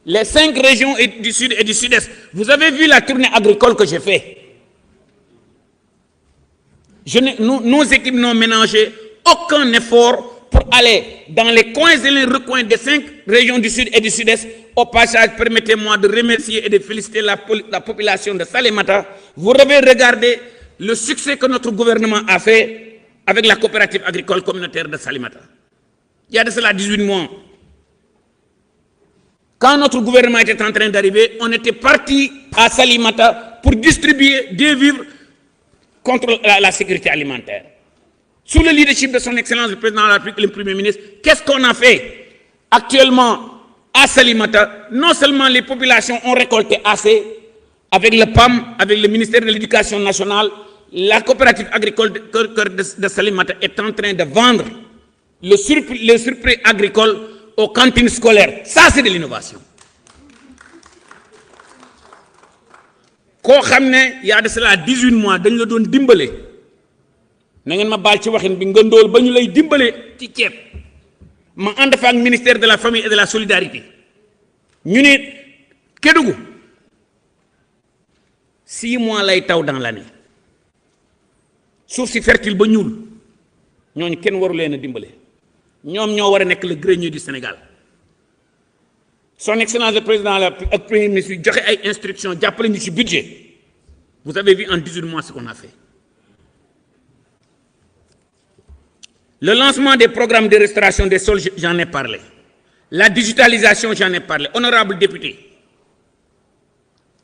les 5 régions du Sud et du Sud-Est. Vous avez vu la tournée agricole que j'ai faite. Nos équipes n'ont ménagé aucun effort pour aller dans les coins et les recoins des 5 régions du Sud et du Sud-Est. Au passage, permettez-moi de remercier et de féliciter la population de Salémata. Vous avez regardé le succès que notre gouvernement a fait avec la coopérative agricole communautaire de Salémata. Il y a de cela 18 mois. Quand notre gouvernement était en train d'arriver, on était parti à Salémata pour distribuer des vivres contre la sécurité alimentaire. Sous le leadership de son Excellence le Président de la République et le Premier ministre, qu'est-ce qu'on a fait? Actuellement, à Salémata, non seulement les populations ont récolté assez, avec le PAM, avec le ministère de l'Éducation nationale, la coopérative agricole de Salémata est en train de vendre le surplus agricole aux cantines scolaires. Ça, c'est de l'innovation. Koo xam ne y a de cela 18 mois dañ la doon dimbale na ngeen ma baal ci waxin bi nga ndóol ba ñu lay dimbale ci ceeb ma ànd fa ak ministère de la famille et de la solidarité ñu ne Kédougou 6 mois lay taw dans l'année suuf si fertile ba ñuul ñooñu kenn waru leen a dimbale ñoom ñoo war a nekk le grenier du Sénégal. Son Excellence le Président de la République ak Premier ministre yi joxe ay instructions jàppale ñu ci budget. Vous avez vu en 18 mois ce qu'on a fait. Le lancement des programmes de restauration des sols, j'en ai parlé. La digitalisation, j'en ai parlé. Honorable député,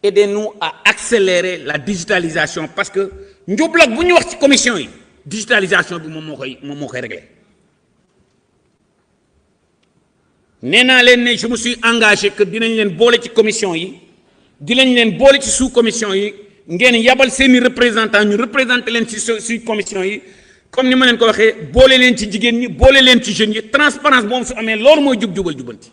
aidez-nous à accélérer la digitalisation parce que nous avons une commission, la digitalisation, c'est réglé. Je me suis engagé que nous allons une commission, nous allons une sous-commission, ngeen yabal seeni représentant ñu représenter leen ci commission yi comme ni ma leen ko waxee boole leen ci jigéen ñi boole leen ci jeunes yi transparence boobu su amee loolu mooy jubal jubanti.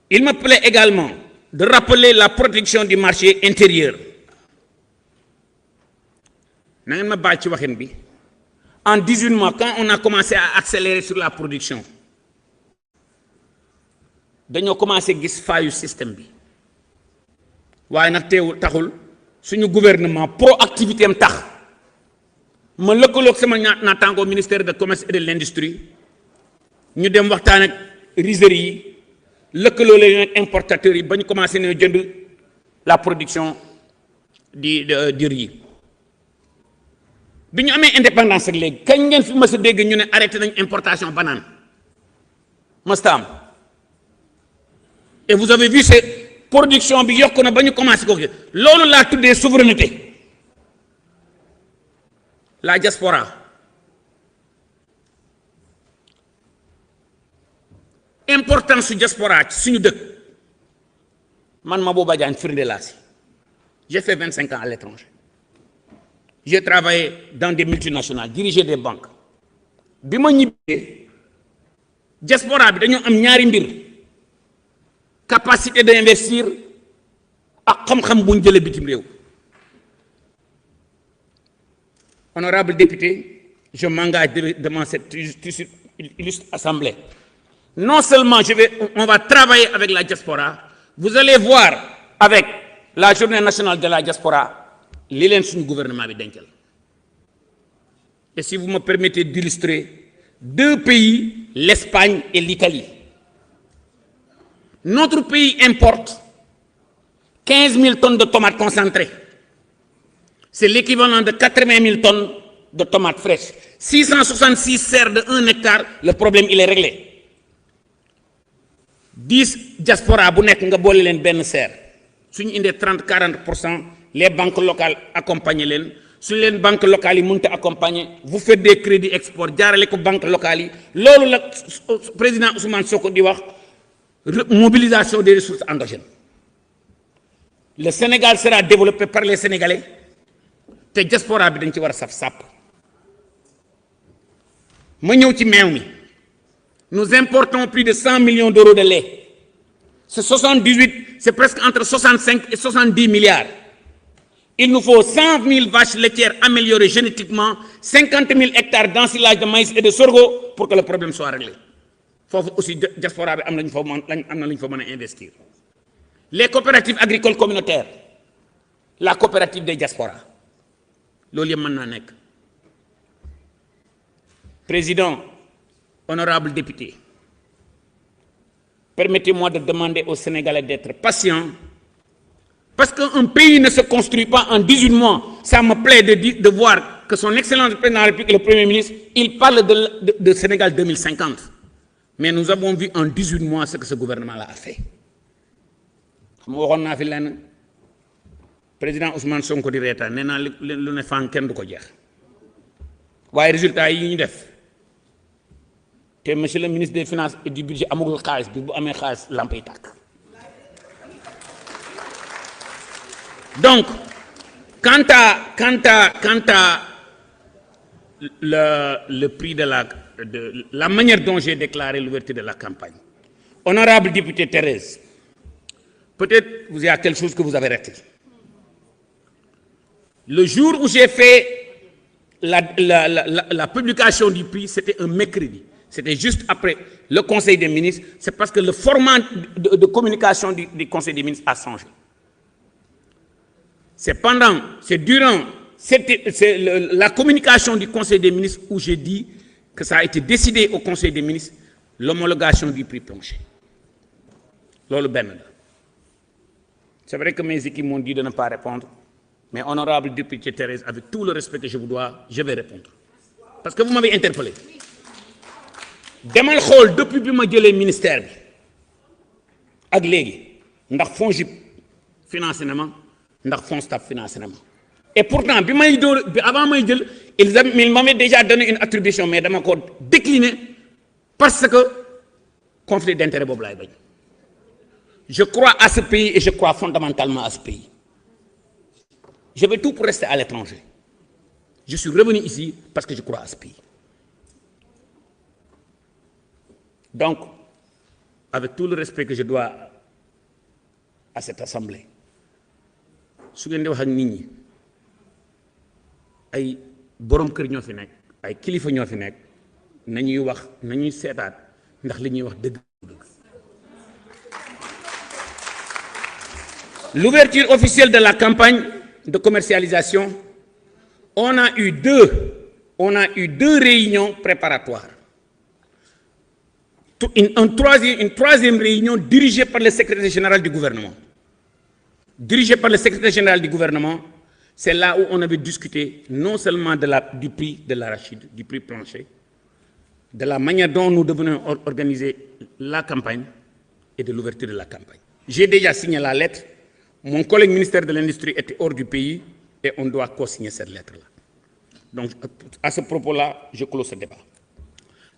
Il me plaît également de rappeler la protection du marché intérieur. Na ngeen ma baal ci waxin bi en 18 mois quand on a commencé à accélérer sur la production. Dañoo commencé gis faayu système bi waaye nag taxul suñu gouvernement proactivité am tax ma lëkkaloog sama naataangoo ministère de commerce et de l'industrie ñu dem waxtaan ak rizeries yi lëkkaloo leen ak importateurs yi ba ñu commencé ne jënd la production di riz bi ñu amee indépendance ak léegi kañ ngeen fi mës a dégg ñu ne arrêté nañ importation banane mësta am. Et vous avez vu cette production bi yokk na ba ñu commencé ko loolu laa tuddee souveraineté. La diaspora importance su diaspora ci suñu dëkk man Mabouba Diagne firnde laa si j'ai fait 25 ans à l'étranger. J'ai travaillé dans des multinationales, dirigé des banques. Bi ma ñibbee diaspora bi dañoo am ñaari mbir. Capacité d'investir ak xam-xam bu ñu jëlee bitim réew. Honorable député, je m'engage devant cette illustre assemblée. Non seulement on va travailler avec la diaspora, vous allez voir avec la journée nationale de la diaspora li leen suñu gouvernement bi dencal. Et si vous me permettez d'illustrer 2 pays, l'Espagne et l'Italie. Notre pays importe 15 000 tonnes de tomates concentrées. C'est l'équivalent de 80 000 tonnes de tomates fraîches. 666 serres de 1 hectare, le problème il est réglé. 10 diaspora bu nekk nga boole leen benn serre. Suñu indee 30-40%, les banques locales accompagnent leen. Suñu leen banques locales yi mënut a accompagner, vous faites des crédits export jaarale ko banques locales yi. Loolu la président Ousmane Sonko di wax. Mobilisation des ressources endogènes. Le Sénégal sera développé par les Sénégalais te diaspora bi dañ ci war a saf sàpp. Ma ñëw ci meew mi. Nous importons plus de 100 millions d'euros de lait. C'est 78, c'est presque entre 65 et 70 milliards. Il nous faut 100 000 vaches laitières améliorées génétiquement, 50 000 hectares d'ensilage de maïs et de sorgho pour que le problème soit réglé. Il faut aussi diaspora bi am na lu ñu fa mën a investir. Les coopératives agricoles communautaires, la coopérative des diasporas loolu yëpp mën naa nekk. Président, honorable député, permettez-moi de demander aux Sénégalais d'être patients, parce qu'un pays ne se construit pas en 18 mois. Ça me plaît de voir que son Excellence le Président de la République et le Premier ministre, il parle de Sénégal 2050. Mais nous avons vu en 18 mois ce que ce gouvernement-là a fait. xam nga waxoon naa fi lenn président Ousmane Sonko di reetaan nee naa lu ne fànn kenn du ko jeex waaye résultat yi ñu def te monsieur le ministre des finances et du budget amagul xaalis bi bu amee xaalis lamp yi tàkk. Donc quant à le prix de la manière dont j'ai déclaré l'ouverture de la campagne, honorable député Thérèse, peut-être il y a quelque chose que vous avez raté. Le jour où j'ai fait la publication du prix, c'était un mercredi. C'était juste après le Conseil des ministres. C'est parce que le format de communication du Conseil des ministres a changé. C'est durant la communication du Conseil des ministres où j'ai dit que ça a été décidé au Conseil des ministres, l'homologation du prix plancher. Loolu benn la. C'est vrai que mes équipes m'ont dit de ne pas répondre, mais honorable député Thérèse, avec tout le respect que je vous dois, je vais répondre. Parce que vous m'avez interpellé. Demal xool depuis bi ma jëlee ministère bi ak léegi ndax FONGIP financé na ma ndax FONSTAB financé na ma et pourtant avant may jël il m'avait déjà donné une attribution mais dama ko décliné parce que conflit d'intérêt boobu laay bañ. Je crois à ce pays et je crois fondamentalement à ce pays. Je vais tout pour rester à l'étranger. Je suis revenu ici parce que je crois à ce pays. Donc, avec tout le respect que je dois à cette assemblée, su ngeen di wax ak nit ñi ay borom kër ñoo fi nekk ay kilifa ñoo fi nekk nañuy wax nañuy seetaat ndax li ñuy wax dëgg. L'ouverture officielle de la campagne de commercialisation, on a eu deux réunions préparatoires. Une troisième réunion dirigée par le secrétaire général du gouvernement. C'est là où on avait discuté non seulement du prix de l'arachide, du prix plancher, de la manière dont nous devons organiser la campagne et de l'ouverture de la campagne. J'ai déjà signé la lettre. Mon collègue ministère de l'Industrie était hors du pays et on doit co-signer cette lettre-là. Donc, à ce propos-là, je clôt ce débat.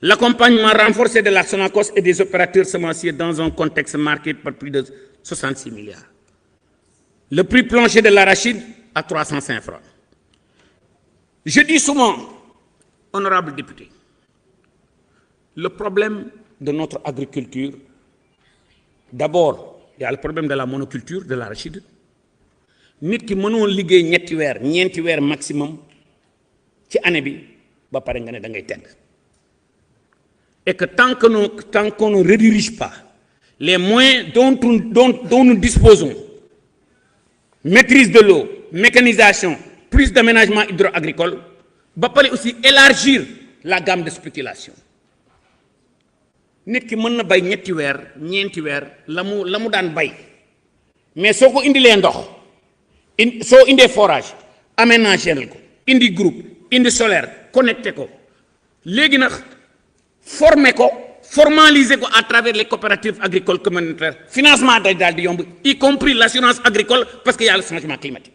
L'accompagnement renforcé de la Sonacos et des opérateurs semenciers dans un contexte marqué par plus de 66 milliards. Le prix plancher de l'arachide à 305 francs. Je dis souvent, honorable député, le problème de notre agriculture, d'abord, il y a le problème de la monoculture de l'arachide. Nit ki mënoo liggéey ñeenti weer maximum ci année bi ba pare nga ne da ngay tedd. Et que tant qu'on ne redirige pas les moyens dont nous disposons, maîtrise de l'eau, mécanisation, plus d'aménagement hydro-agricole, ba pare aussi élargir la gamme de spéculation. Nit ki mën na bay ñeenti weer la mu daan bay mais soo ko indilee ndox soo indee forage aménager ko indi groupe indi solaire connecté ko léegi nag formaliser ko à travers les coopératives agricoles communautaires financement day daal di yomb y compris l'assurance agricole parce qu'il y a le changement climatique.